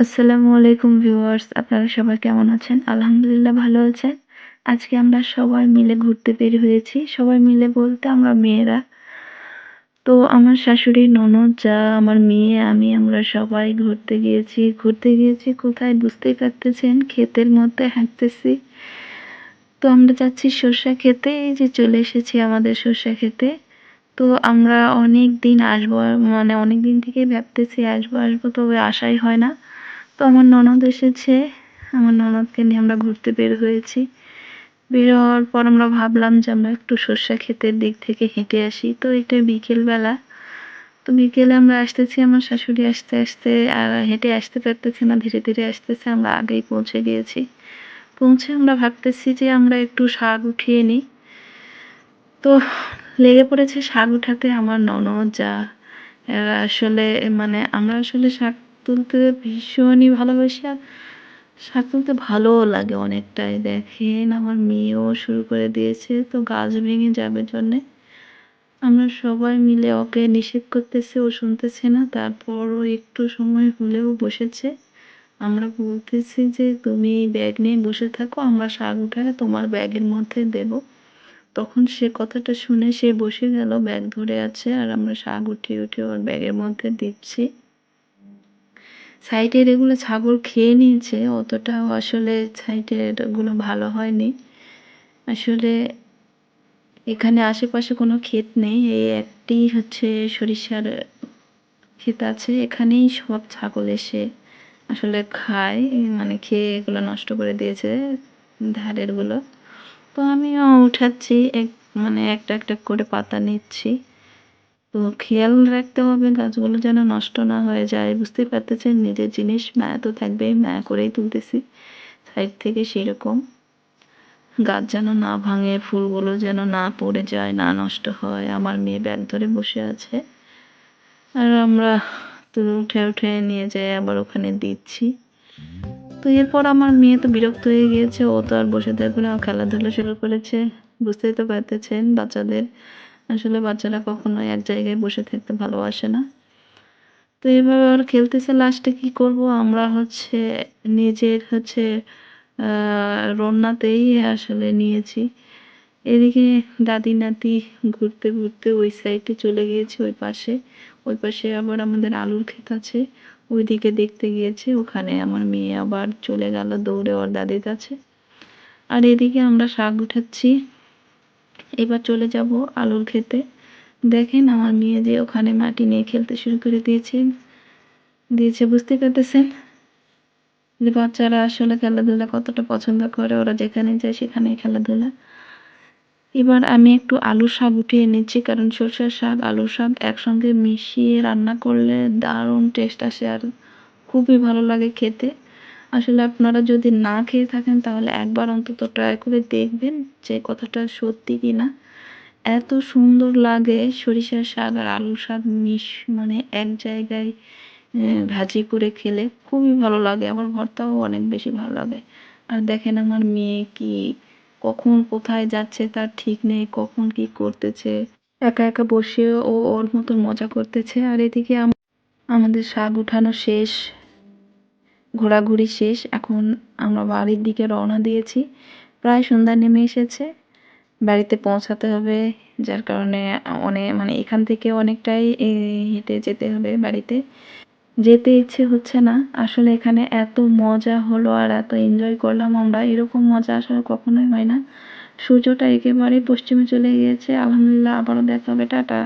আসসালামু আলাইকুম ভিউয়ার্স, আপনারা সবাই কেমন আছেন? আলহামদুলিল্লাহ ভালো আছেন। আজকে আমরা সবাই মিলে ঘুরতে বের হয়েছি। সবাই মিলে বলতে আমরা মেয়েরা। তো আমার শাশুড়ি, ননদ, যা, আমার মেয়ে, আমরা সবাই ঘুরতে গিয়েছি কোথায় বুঝতেই পারতেছেন, ক্ষেতের মধ্যে হাঁটতেছি। তো আমরা যাচ্ছি সর্ষা খেতে, এই যে চলে এসেছি আমাদের সর্ষা খেতে। তো আমরা অনেকদিন আসবো, মানে অনেকদিন থেকেই ভাবতেছি আসবো, তবে আসাই হয় না। তো আমার ননদ এসেছে, আমার ননদকে নিয়ে আমরা ঘুরতে বের হয়েছি। বের হওয়ার পর আমরা ভাবলাম যে আমরা একটু সর্ষা ক্ষেতের দিক থেকে হেঁটে আসি। তো এটা বিকেলবেলা। তো বিকেলে আমরা আসতেছি, আমার শাশুড়ি আস্তে আস্তে আর হেঁটে আসতে পারতেছে না, ধীরে ধীরে আসতেছে। আমরা আগেই পৌঁছে গিয়েছি। পৌঁছে আমরা ভাবতেছি যে আমরা একটু শাক উঠিয়ে নিই। তো লেগে পড়েছে শাক উঠাতে আমার ননদ, যা। এরা আসলে আমরা আসলে শাক তুলতে ভীষণই ভালোবাসি, আর শাক তুলতে ভালোও লাগে অনেকটাই। দেখেন আমার মেয়েও শুরু করে দিয়েছে, তো গাছ ভেঙে যাবে জন্যে আমরা সবাই মিলে ওকে নিষেধ করতেছি, ও শুনতেছে না। তারপরও একটু সময় হলেও বসেছে। আমরা বলতেছি যে তুমি ব্যাগ নিয়ে বসে থাকো, আমরা শাক উঠায় তোমার ব্যাগের মধ্যে দেব। তখন সে কথাটা শুনে সে বসে গেল, ব্যাগ ধরে আছে, আর আমরা শাক উঠিয়ে উঠিয়ে ওর ব্যাগের মধ্যে দিচ্ছি। সাইডের এগুলো ছাগল খেয়ে নিয়েছে, অতটাও আসলে সাইডের এগুলো ভালো হয়নি। আসলে এখানে আশেপাশে কোনো ক্ষেত নেই, এই একটি হচ্ছে সরিষার ক্ষেত আছে, এখানেই সব ছাগল এসে আসলে খায়, খেয়ে এগুলো নষ্ট করে দিয়েছে ধারের গুলো। তো আমিও উঠাচ্ছি, একটা একটা করে পাতা নিচ্ছি। তো খেয়াল রাখতে হবে গাছগুলো যেন নষ্ট না হয়ে যায়। বুঝতেই পারতেছেন, নিজের জিনিস মায়া তো থাকবেই, মায়া করেই তুলতেছি সাইড থেকে। সেরকম গাছ যেন না ভাঙে, ফুলগুলো যেন না পড়ে যায়, না নষ্ট হয়। আমার মেয়ে ব্যাগ ধরে বসে আছে, আর আমরা তো উঠে উঠে নিয়ে যাই আবার ওখানে দিচ্ছি। তো এরপর আমার মেয়ে তো বিরক্ত হয়ে গিয়েছে, ও তো আর বসে থাকবে না, খেলাধুলা শুরু করেছে। বুঝতেই তো পারতেছেন বাচ্চাদের, আসলে বাচ্চারা কখনোই এক জায়গায় বসে থাকতে ভালোবাসে না। তো এভাবে ওরা খেলতেছে। লাস্টে কি করব, আমরা হচ্ছে নিজের হচ্ছে রন্নাতেই আসলে নিয়েছি। এদিকে দাদি নাতি ঘুরতে ঘুরতে ওই সাইডে চলে গিয়েছে, ওই পাশে আবার আমাদের আলুর ক্ষেত আছে, ওইদিকে দেখতে গিয়েছে। ওখানে আমার মেয়ে আবার চলে গেল দৌড়ে ওর দাদির কাছে। আর এদিকে আমরা শাক উঠাচ্ছি, এবার চলে যাব আলুর ক্ষেতে। দেখেন আমার মেয়ে যে ওখানে মাটি নিয়ে খেলতে শুরু করে দিয়েছে। বুঝতে পারতেছেন যে বাচ্চারা আসলে খেলাধুলা কতটা পছন্দ করে, ওরা যেখানে যায় সেখানেই খেলাধুলা। এবার আমি একটু আলু শাক উঠিয়ে নিচ্ছি, কারণ সরষের শাক আলু শাক একসঙ্গে মিশিয়ে রান্না করলে দারুণ টেস্ট আসে, আর খুবই ভালো লাগে খেতে। আসলে আপনারা যদি না খেয়ে থাকেন তাহলে একবার অন্তত ট্রাই করে দেখবেন যে কথাটা সত্যি কিনা। এত সুন্দর লাগে সরিষার শাক আর আলু শাক এক জায়গায় ভাজি করে খেলে খুবই ভালো লাগে। আমার ভর্তাও অনেক বেশি ভালো লাগে। আর দেখেন আমার মেয়ে কি কখন কোথায় যাচ্ছে তার ঠিক নেই, কখন কি করতেছে, একা একা বসে ও ওর মতন মজা করতেছে। আর এদিকে আমাদের শাক উঠানো শেষ, ঘোরাঘুরি শেষ, এখন আমরা বাড়ির দিকে রওনা দিয়েছি। প্রায় সন্ধ্যা নেমে এসেছে, বাড়িতে পৌঁছাতে হবে। যার কারণে অনেক এখান থেকে অনেকটাই হেঁটে যেতে হবে বাড়িতে। যেতে ইচ্ছে হচ্ছে না, আসলে এখানে এত মজা হলো আর এত এনজয় করলাম আমরা, এরকম মজা আসলে কখনোই হয় না। সূর্যটা একেবারে পশ্চিমে চলে গিয়েছে। আলহামদুলিল্লাহ, আবারও দেখা হবে, টাটা।